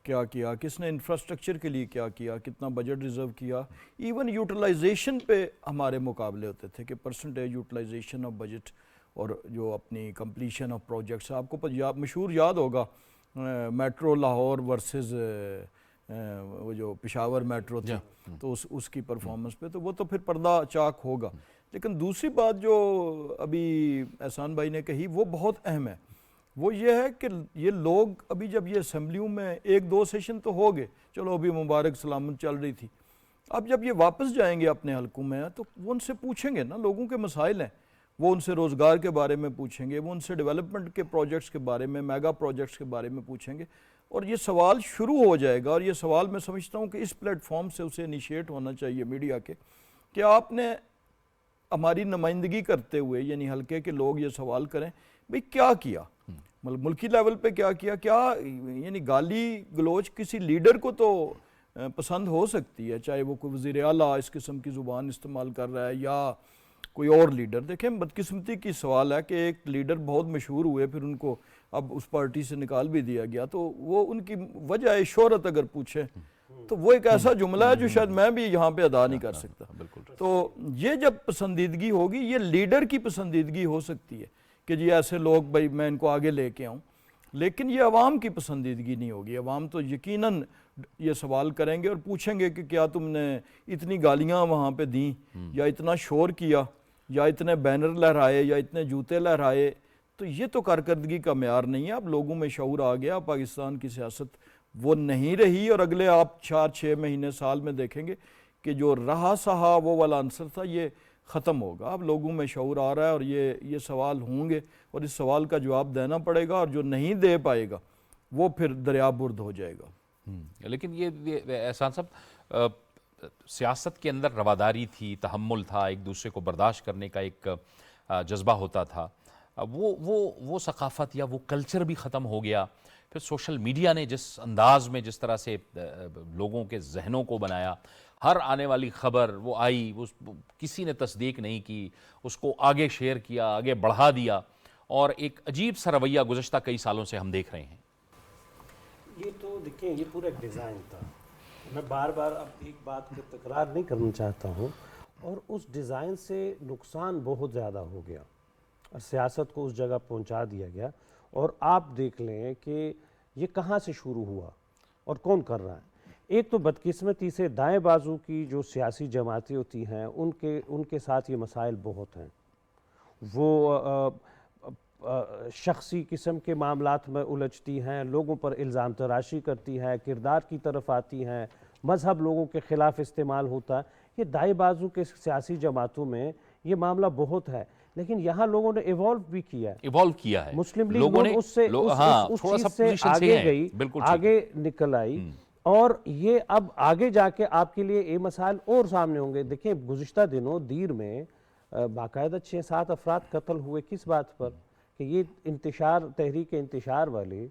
क्या किया, किसने इंफ्रास्ट्रक्चर के लिए क्या किया, कितना बजट रिज़र्व किया। इवन यूटिलाइजेशन पे हमारे मुकाबले होते थे कि परसेंटेज यूटिलाइजेशन ऑफ बजट और जो अपनी कंप्लीशन ऑफ प्रोजेक्ट्स, आपको मशहूर याद होगा मेट्रो लाहौर वर्सेस वो जो पेशावर मेट्रो थी, तो उसकी परफॉर्मेंस पे तो वो तो फिर पर्दा चाक होगा। लेकिन दूसरी बात जो अभी एहसान भाई ने कही वो बहुत अहम है, वो ये है कि ये लोग अभी जब ये असम्बलियों में 1-2 सेशन तो हो गए, चलो अभी मुबारक सलामत चल रही थी, अब जब ये वापस जाएंगे अपने हलकों में तो वो उनसे पूछेंगे ना, लोगों के मसाइल हैं, वो उनसे रोज़गार के बारे में पूछेंगे, वो उनसे डेवलपमेंट के प्रोजेक्ट्स के बारे में, मेगा प्रोजेक्ट्स के बारे में पूछेंगे, और ये सवाल शुरू हो जाएगा। और ये सवाल मैं समझता हूँ कि इस प्लेटफॉर्म से उसे इनिशिएट होना चाहिए मीडिया के, कि आपने हमारी नुमाइंदगी करते हुए यानी हल्के के लोग ये सवाल करें भाई क्या किया, मतलब मुल्की लेवल पे क्या किया, क्या यानी गाली गलोच किसी लीडर को तो पसंद हो सकती है, चाहे वो कोई वज़ीर आला इस किस्म की ज़ुबान इस्तेमाल कर रहा है या कोई और लीडर। देखें बदकिस्मती की सवाल है कि एक लीडर बहुत मशहूर हुए, फिर उनको अब उस पार्टी से निकाल भी दिया गया, तो वो उनकी वजह शोहरत अगर पूछे तो वो एक ऐसा जुमला है जो शायद मैं भी यहाँ पे अदा नहीं कर सकता। तो ये जब पसंदीदगी होगी, ये लीडर की पसंदीदगी हो सकती है कि जी ऐसे लोग भाई मैं इनको आगे लेके आऊँ, लेकिन ये अवाम की पसंदीदगी नहीं होगी। अवाम तो यकीनन ये सवाल करेंगे और पूछेंगे कि क्या तुमने इतनी गालियाँ वहाँ पे दी, या इतना शोर किया, या इतने बैनर लहराए, या इतने जूते लहराए, तो ये तो कारकर्दगी का मेयार नहीं है। अब लोगों में शऊर आ गया, पाकिस्तान की सियासत वो नहीं रही, और अगले आप 4-6 महीने साल में देखेंगे कि जो रहा सहा वो वाला आंसर था ये ख़त्म होगा। अब लोगों में शऊर आ रहा है और ये सवाल होंगे और इस सवाल का जवाब देना पड़ेगा, और जो नहीं दे पाएगा वो फिर दरियाबुर्द हो जाएगा। लेकिन ये एहसान साहब, सियासत के अंदर रवादारी थी, तहम्मुल था, एक दूसरे को बर्दाश्त करने का एक जज्बा होता था, वो सकाफ़त या वो कल्चर भी ख़त्म हो गया। फिर सोशल मीडिया ने जिस अंदाज में जिस तरह से लोगों के जहनों को बनाया, हर आने वाली ख़बर वो आई, वो किसी ने तस्दीक नहीं की, उसको आगे शेयर किया, आगे बढ़ा दिया, और एक अजीब सा रवैया गुज़श्ता कई सालों से हम देख रहे हैं। ये तो देखिए ये पूरा एक डिज़ाइन था, मैं बार बार अब एक बात की तकरार नहीं करना चाहता हूँ, और उस डिज़ाइन से नुकसान बहुत ज़्यादा हो गया और सियासत को उस जगह पहुँचा दिया गया। और आप देख लें कि ये कहाँ से शुरू हुआ और कौन कर रहा है। एक तो बदकिस्मती से दाएं बाजू की जो सियासी जमातें होती हैं उनके साथ ये मसाइल बहुत हैं। वो शख्सी किस्म के मामलात में उलझती हैं, लोगों पर इल्ज़ाम तराशी करती हैं, किरदार की तरफ आती हैं, मज़हब लोगों के ख़िलाफ़ इस्तेमाल होता है। ये दाएं बाजू के सियासी जमातों में ये मामला बहुत है, लेकिन यहाँ लोगों ने इवॉल्व भी किया है। मुस्लिम लीग लोगों ने उससे उस चीज़ से आगे गई, आगे निकल आई, और ये अब आगे जाके आपके लिए ये मसाइल और सामने होंगे। देखिए गुज़िश्ता दिनों दीर में बाकायदा 6-7 अफराद कत्ल हुए, किस बात पर कि ये इंतशार, तहरीक इंतशार वाले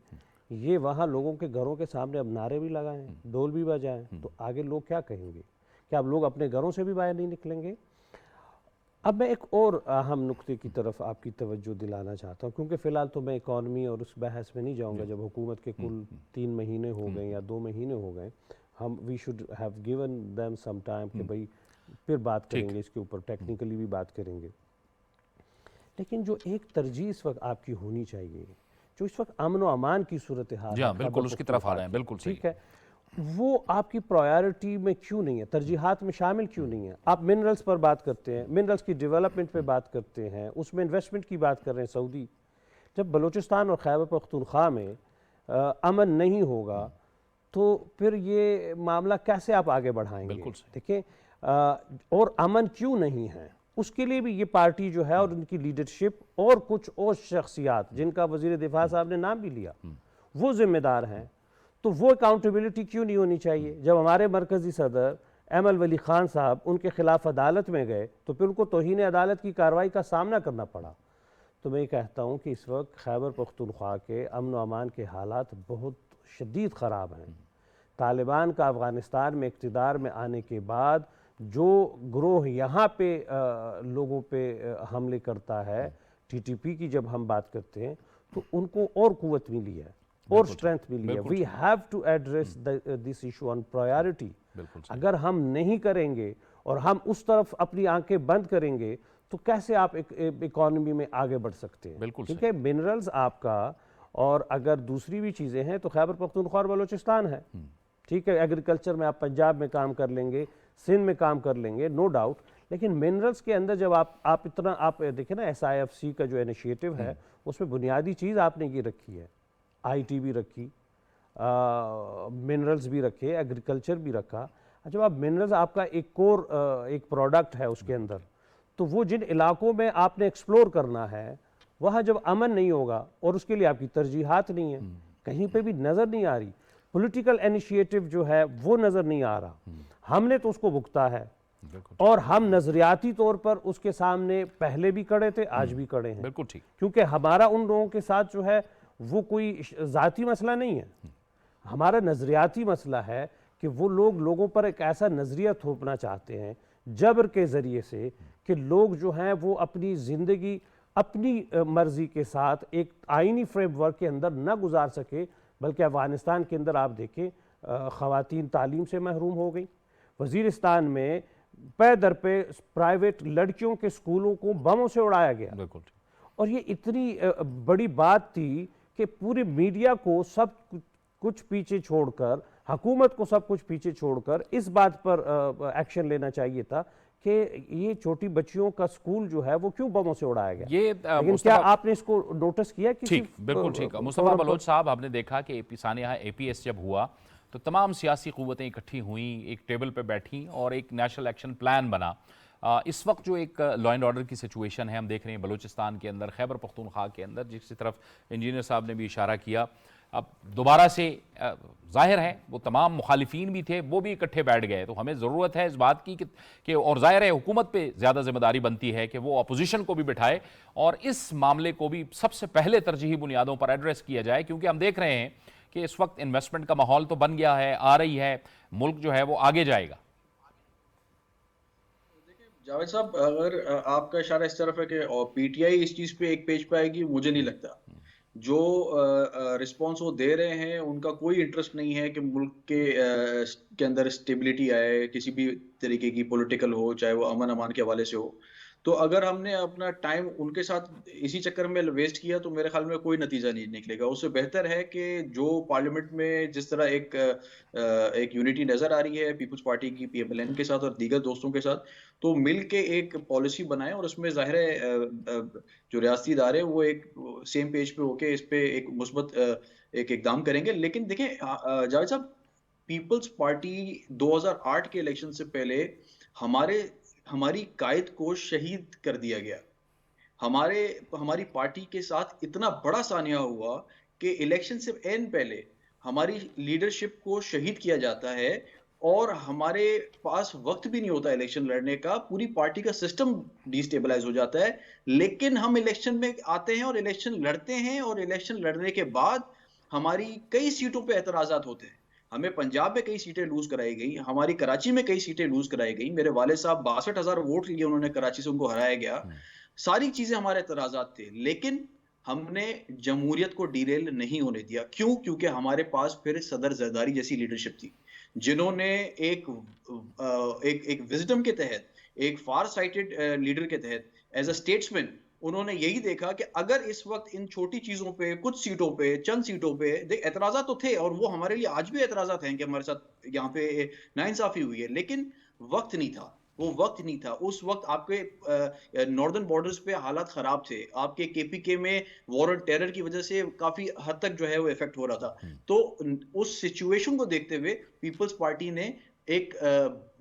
ये वहाँ लोगों के घरों के सामने अब नारे भी लगाएं, ढोल भी बजाएं, तो आगे लोग क्या कहेंगे? क्या अब लोग अपने घरों से भी बाहर नहीं निकलेंगे? अब मैं एक और अहम नुक्ते की तरफ आपकी तवज्जो दिलाना चाहता हूँ, क्योंकि फ़िलहाल तो मैं इकॉनमी और उस बहस में नहीं जाऊँगा। जब हुकूमत के कुल 3 महीने हो गए या 2 महीने हो गए, हम we should have given them some time कि भाई फिर बात करेंगे इसके ऊपर, टेक्निकली भी बात करेंगे। लेकिन जो एक तरजीह इस वक्त आपकी होनी चाहिए, जो इस वक्त अमन व अमान की सूरत हाल है, बिल्कुल उसकी तरफ आ रहे हैं, बिल्कुल ठीक है, वो आपकी प्रायोरिटी में क्यों नहीं है, तरजीहात में शामिल क्यों नहीं है? आप मिनरल्स पर बात करते हैं, मिनरल्स की डेवलपमेंट पे बात करते हैं, उसमें इन्वेस्टमेंट की बात कर रहे हैं सऊदी। जब बलूचिस्तान और खैबर पख्तूनख्वा में अमन नहीं होगा तो फिर ये मामला कैसे आप आगे बढ़ाएंगे? देखिए, और अमन क्यों नहीं है उसके लिए भी ये पार्टी जो है और उनकी लीडरशिप और कुछ और शख्सियात जिनका वज़ीर दिफा साहब ने नाम भी लिया, वो जिम्मेदार हैं। तो वो अकाउंटेबिलिटी क्यों नहीं होनी चाहिए? जब हमारे मरकज़ी सदर एमल वली ख़ान साहब उनके ख़िलाफ़ अदालत में गए तो फिर उनको तौहीन अदालत की कार्रवाई का सामना करना पड़ा। तो मैं कहता हूँ कि इस वक्त खैबर पख्तूनख्वा के अमन व अमान के हालात बहुत शदीद ख़राब हैं। तालिबान का अफ़गानिस्तान में इक़्तिदार में आने के बाद जो ग्रोह यहाँ पे लोगों पे हमले करता है, TTP की जब हम बात करते हैं तो उनको और क़ुव्वत मिली है और स्ट्रेंथ मिली है। We have to address this issue on priority. अगर हम नहीं करेंगे और हम उस तरफ अपनी आंखें बंद करेंगे तो कैसे आप एक इकोनॉमी में आगे बढ़ सकते हैं? बिल्कुल क्योंकि मिनरल्स आपका, और अगर दूसरी भी चीज़ें हैं तो खैबर पख्तूनख्वा और बलूचिस्तान है, ठीक है, एग्रीकल्चर में आप पंजाब में काम कर लेंगे, सिंध में काम कर लेंगे, नो डाउट, लेकिन मिनरल्स के अंदर जब आप इतना आप देखें ना, SIFC का जो इनिशिएटिव है उसमें बुनियादी चीज़ आपने ये रखी है, IT भी रखी, मिनरल्स भी रखे, एग्रीकल्चर भी रखा। जब आप मिनरल्स आपका एक कोर एक प्रोडक्ट है उसके अंदर, तो वो जिन इलाकों में आपने एक्सप्लोर करना है वहाँ जब अमन नहीं होगा और उसके लिए आपकी तरजीहात नहीं है, कहीं पे भी नज़र नहीं आ रही, पॉलिटिकल इनिशिएटिव जो है वो नज़र नहीं आ रहा, हमने तो उसको भुगता है और हम नजरियाती तौर पर उसके सामने पहले भी खड़े थे, आज भी खड़े हैं। बिल्कुल ठीक। क्योंकि हमारा उन लोगों के साथ जो है वो कोई ज़ाती मसला नहीं है, हमारा नजरियाती मसला है कि वो लोगों पर एक ऐसा नज़रिया थोपना चाहते हैं जबर के ज़रिए से कि लोग जो हैं वो अपनी ज़िंदगी अपनी मर्ज़ी के साथ एक आइनी फ्रेमवर्क के अंदर न गुजार सके, बल्कि अफ़गानिस्तान के अंदर आप देखें ख़वातीन तालीम से महरूम हो गई, वज़ीरिस्तान में पे दर पे प्राइवेट लड़कियों के स्कूलों को बमों से उड़ाया गया। बिल्कुल। और ये इतनी बड़ी बात थी कि पूरे मीडिया को सब कुछ पीछे छोड़कर, हुकूमत को सब कुछ पीछे छोड़कर इस बात पर एक्शन लेना चाहिए था कि ये छोटी बच्चियों का स्कूल जो है वो क्यों बमों से उड़ाया गया। ये लेकिन क्या आपने इसको नोटिस किया? ठीक, बिल्कुल ठीक। मुस्तफा बलोच साहब, आपने देखा कि सानिया APS जब हुआ तो तमाम सियासी क़ुव्वतें इकट्ठी हुई, एक टेबल पे बैठी और एक नेशनल एक्शन प्लान बना। इस वक्त जो एक लॉ एंड ऑर्डर की सिचुएशन है हम देख रहे हैं बलूचिस्तान के अंदर, खैबर पख्तूनख्वा के अंदर, जिसकी तरफ इंजीनियर साहब ने भी इशारा किया, अब दोबारा से जाहिर है वो तमाम मुखालिफिन भी थे, वो भी इकट्ठे बैठ गए। तो हमें ज़रूरत है इस बात की कि और जाहिर है हुकूमत पे ज़्यादा जिम्मेदारी बनती है कि वो अपोजिशन को भी बिठाए और इस मामले को भी सबसे पहले तरजीही बुनियादों पर एड्रेस किया जाए, क्योंकि हम देख रहे हैं कि इस वक्त इन्वेस्टमेंट का माहौल तो बन गया है, आ रही है, मुल्क जो है वो आगे जाएगा। जावेद साहब, अगर आपका इशारा इस तरफ है कि PTI इस चीज पे एक पेज पे आएगी, मुझे नहीं लगता। जो रिस्पॉन्स वो दे रहे हैं उनका कोई इंटरेस्ट नहीं है कि मुल्क के अंदर स्टेबिलिटी आए, किसी भी तरीके की पॉलिटिकल हो, चाहे वो अमन अमान के हवाले से हो। तो अगर हमने अपना टाइम उनके साथ इसी चक्कर में वेस्ट किया तो मेरे ख्याल में कोई नतीजा नहीं निकलेगा। उससे बेहतर है कि जो पार्लियामेंट में जिस तरह एक यूनिटी नजर आ रही है पीपल्स पार्टी की PMLN के साथ और दीगर दोस्तों के साथ, तो मिल के एक पॉलिसी बनाएं और उसमें जाहिर है जो रियासती इदारे वो एक सेम पेज पे होके इस पे एक मुस्बत एक इकदाम करेंगे। लेकिन देखें जावेद साहब, पीपल्स पार्टी 2008 के इलेक्शन से पहले हमारी कायद को शहीद कर दिया गया। हमारी पार्टी के साथ इतना बड़ा सानिया हुआ कि इलेक्शन से एन पहले हमारी लीडरशिप को शहीद किया जाता है और हमारे पास वक्त भी नहीं होता इलेक्शन लड़ने का, पूरी पार्टी का सिस्टम डिस्टेबलाइज हो जाता है। लेकिन हम इलेक्शन में आते हैं और इलेक्शन लड़ते हैं और इलेक्शन लड़ने के बाद हमारी कई सीटों पे एतराजात होते हैं। हमें पंजाब में कई सीटें लूज कराई गई, हमारी कराची में कई सीटें लूज कराई गई। मेरे वाले साहब 62,000 वोट लिए उन्होंने, कराची से उनको हराया गया। सारी चीजें हमारे एतराजात थे, लेकिन हमने जमहूरियत को डिरेल नहीं होने दिया। क्यों? क्योंकि हमारे पास फिर सदर जरदारी जैसी लीडरशिप थी, जिन्होंने एक विजडम के तहत, एक फार साइटेड लीडर के तहत, एज अ स्टेट्समैन उन्होंने यही देखा कि अगर इस वक्त इन छोटी चीजों पे, कुछ सीटों पे, चंद सीटों पे एतराजा तो थे और वो हमारे लिए आज भी एतराजा हैं कि हमारे साथ यहाँ पे नाइंसाफी हुई है, लेकिन वक्त नहीं था। वो वक्त नहीं था। उस वक्त आपके नॉर्दर्न बॉर्डर्स पे हालात खराब थे, आपके KPK में वॉर ऑन टेरर की वजह से काफी हद तक जो है वो इफेक्ट हो रहा था। तो उस सिचुएशन को देखते हुए पीपल्स पार्टी ने एक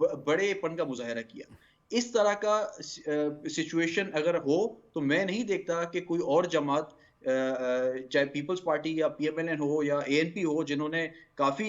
बड़ेपन का मुजाहरा किया। इस तरह का सिचुएशन अगर हो तो मैं नहीं देखता कि कोई और जमात, चाहे पीपल्स पार्टी या PMLN हो या ANP हो, जिन्होंने काफ़ी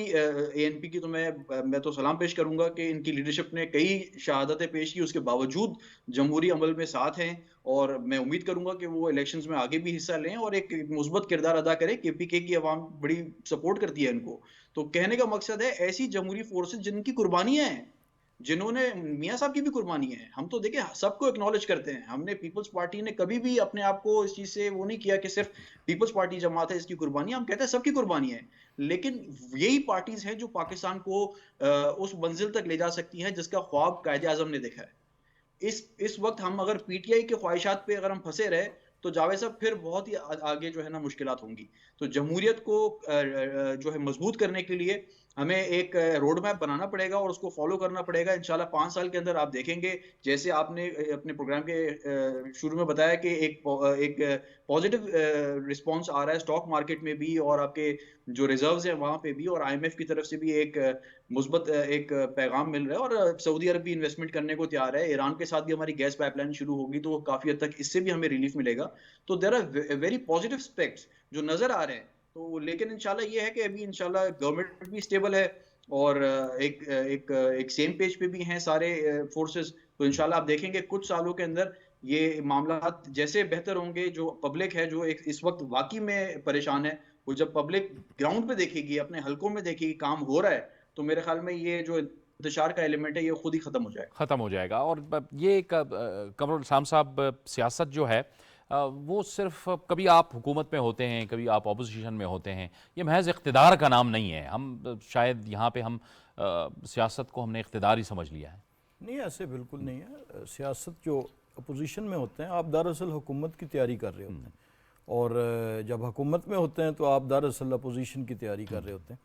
ANP की तो मैं तो सलाम पेश करूंगा कि इनकी लीडरशिप ने कई शहादतें पेश की, उसके बावजूद जमहूरी अमल में साथ हैं और मैं उम्मीद करूंगा कि वो इलेक्शंस में आगे भी हिस्सा लें और एक मुस्बत किरदार अदा करें। KPK की आवाम बड़ी सपोर्ट करती है इनको। तो कहने का मकसद है ऐसी जमहूरी फोर्सेज जिनकी कुर्बानियां हैं, जिन्होंने मियाँ साहब की भी कुर्बानी है, हम तो देखिए सबको एक्नॉलेज करते हैं। हमने पीपल्स पार्टी ने कभी भी अपने आप को इस चीज से वो नहीं किया कि सिर्फ पीपल्स पार्टी जमात है इसकी कुर्बानी, हम कहते हैं सबकी कुर्बानी है। लेकिन यही पार्टीज हैं जो पाकिस्तान को उस मंजिल तक ले जा सकती हैं जिसका ख्वाब कायदे आजम ने देखा है। इस वक्त हम अगर पीटीआई के ख्वाहिशात पे अगर हम फंसे रहे तो जावेद साहब फिर बहुत ही आगे जो है ना मुश्किलात होंगी। तो जमहूरियत को जो है मजबूत करने के लिए हमें एक रोड मैप बनाना पड़ेगा और उसको फॉलो करना पड़ेगा। इंशाल्लाह 5 साल के अंदर आप देखेंगे, जैसे आपने अपने प्रोग्राम के शुरू में बताया कि एक पॉजिटिव रिस्पांस आ रहा है स्टॉक मार्केट में भी, और आपके जो रिजर्व्स हैं वहां पे भी, और आईएमएफ की तरफ से भी एक मुस्बत एक पैगाम मिल रहा है, और सऊदी अरब भी इन्वेस्टमेंट करने को तैयार है। ईरान के साथ भी हमारी गैस पाइपलाइन शुरू होगी तो काफी हद तक इससे भी हमें रिलीफ मिलेगा। तो there are very positive aspects जो नजर आ रहे हैं। तो लेकिन इंशाल्लाह ये है कि अभी इंशाल्लाह गवर्नमेंट भी स्टेबल है और एक सेम पेज पे भी हैं सारे फोर्सेस। तो इंशाल्लाह आप देखेंगे कुछ सालों के अंदर ये मामला जैसे बेहतर होंगे। जो पब्लिक है जो इस वक्त वाकई में परेशान है, वो जब पब्लिक ग्राउंड पे देखेगी, अपने हलकों में देखेगी काम हो रहा है, तो मेरे ख्याल में ये जो इंतशार का एलिमेंट है ये खुद ही खत्म हो जाएगा। ख़त्म हो जाएगा। और ये कमरुल इस्लाम साहब, सियासत जो है वो सिर्फ कभी आप हुकूमत में होते हैं, कभी आप अपोजिशन में होते हैं, ये महज इक़्तिदार का नाम नहीं है। हम शायद यहाँ पे हम सियासत को हमने इक़्तिदार ही समझ लिया है। नहीं, ऐसे बिल्कुल नहीं है। सियासत जो अपोजिशन में होते हैं, आप दरअसल हुकूमत की तैयारी कर रहे होते हैं, और जब हुकूमत में होते हैं तो आप दरअसल अपोजिशन की तैयारी कर रहे होते हैं,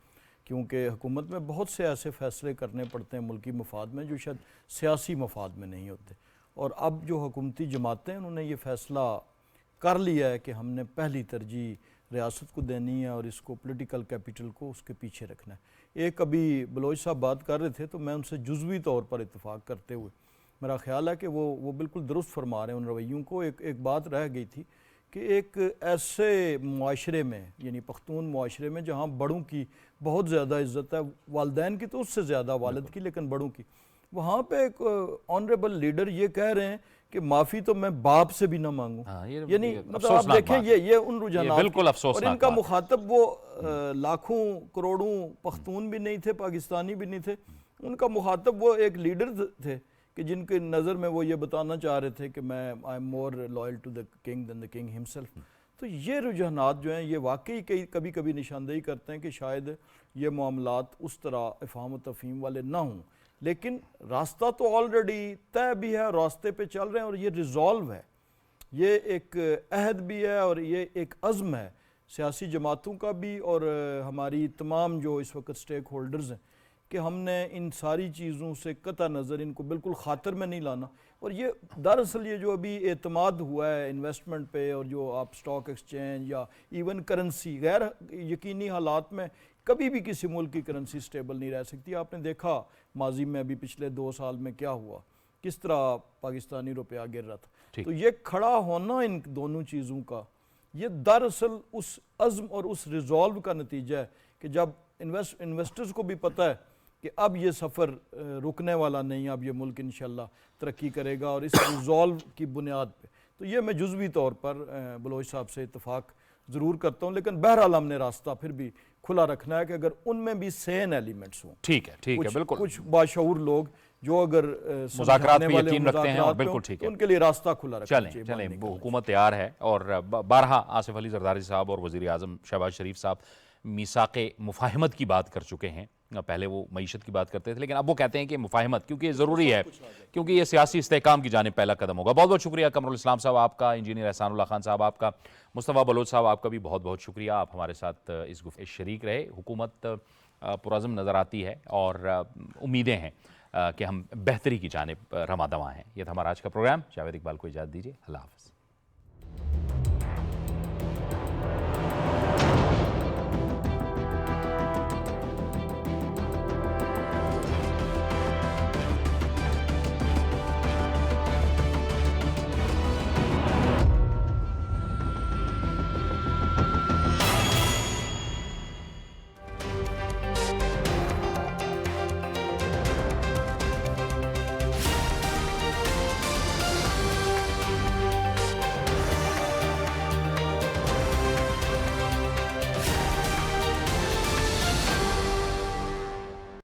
क्योंकि हुकूमत में बहुत से ऐसे फैसले करने पड़ते हैं मुल्की मफाद में जो शायद सियासी मफाद में नहीं होते। और अब जो हुकूमती जमातें हैं उन्होंने ये फ़ैसला कर लिया है कि हमने पहली तरजीह रियासत को देनी है और इसको पॉलिटिकल कैपिटल को उसके पीछे रखना है। एक अभी बलोच साहब बात कर रहे थे तो मैं उनसे जुज़वी तौर पर इत्तेफाक करते हुए, मेरा ख्याल है कि वो बिल्कुल दुरुस्त फरमा रहे हैं उन रवैयों को। एक बात रह गई थी कि एक ऐसे मुआशरे में, यानी पख्तून मुआशरे में, जहाँ बड़ों की बहुत ज़्यादा इज़्ज़त है, वालदैन की तो उससे ज़्यादा वालिद की, लेकिन बड़ों की, वहाँ पे एक ऑनरेबल लीडर ये कह रहे हैं कि माफ़ी तो मैं बाप से भी ना मांगूँ। यानी मतलब आप देखें ये उन रुझानात बिल्कुल की, अफसोसनाक और इनका बात। मुखातब वो लाखों करोड़ों पख्तून भी नहीं थे, पाकिस्तानी भी नहीं थे। उनका मुखातब वो एक लीडर थे कि जिनके नज़र में वो ये बताना चाह रहे थे कि मैं I am more loyal to the king than the king himself. तो ये रुझानात जो हैं ये वाकई कभी कभी निशानदेही करते हैं कि शायद ये मामलात उस तरह इफ़हाम व तफ़हीम वाले ना हों, लेकिन रास्ता तो ऑलरेडी तय भी है, रास्ते पे चल रहे हैं, और ये रिजॉल्व है, ये एक अहद भी है, और ये एक अज़्म है सियासी जमातों का भी और हमारी तमाम जो इस वक्त स्टेक होल्डर्स हैं कि हमने इन सारी चीज़ों से कता नज़र इनको बिल्कुल ख़ातर में नहीं लाना। और ये दरअसल ये जो अभी एतमाद हुआ है इन्वेस्टमेंट पे, और जो आप स्टॉक एक्सचेंज या इवन करेंसी, गैर यकीनी हालात में कभी भी किसी मुल्क की करेंसी स्टेबल नहीं रह सकती। आपने देखा माजी में अभी पिछले 2 साल में क्या हुआ, किस तरह पाकिस्तानी रुपया गिर रहा था। तो ये खड़ा होना इन दोनों चीज़ों का, ये दरअसल उस अज़्म और उस रिजॉल्व का नतीजा है कि जब इन्वेस्टर्स को भी पता है कि अब ये सफ़र रुकने वाला नहीं, अब ये मुल्क इंशाल्लाह तरक्की करेगा, और इस रिजॉल्व की बुनियाद पे। तो ये मैं जुज़वी तौर पर बलोच साहब से इत्तफाक ज़रूर करता हूँ, लेकिन बहरहाल हमने रास्ता फिर भी खुला रखना है कि अगर उनमें भी सेन एलिमेंट्स हों, ठीक है, बिल्कुल, कुछ बाशऊर लोग जो अगर मुज़ाकरात पे यकीन रखते हैं, और बिल्कुल ठीक है, उनके लिए रास्ता खुला रखना चाहिए। चलें, वो हुकूमत तैयार है। और बारहा आसिफ अली जरदारी साहब और वज़ीर आज़म शहबाज शरीफ साहब मीसाक़े मुफ़ाहिमत की बात कर चुके हैं। पहले वो मईशत की बात करते थे, लेकिन अब वो कहते हैं कि मुफ़ाहिमत, क्योंकि ये ज़रूरी है, क्योंकि ये सियासी इस्तेहकाम की जानिब पहला कदम होगा। बहुत बहुत शुक्रिया कमरुल इस्लाम साहब आपका, इंजीनियर एहसानुल्लाह खान साहब आपका, मुस्तफ़ा बलोच साहब आपका भी बहुत बहुत शुक्रिया, आप हमारे साथ इस गुफ्तगू शरीक रहे। हुकूमत पुरज़्म नज़र आती है और उम्मीदें हैं कि हम बेहतरी की जानिब रमादवा हैं। यह था हमारा आज का प्रोग्राम। जावेद इकबाल को इजाज़त दीजिए। अल्लाह हाफ़िज़।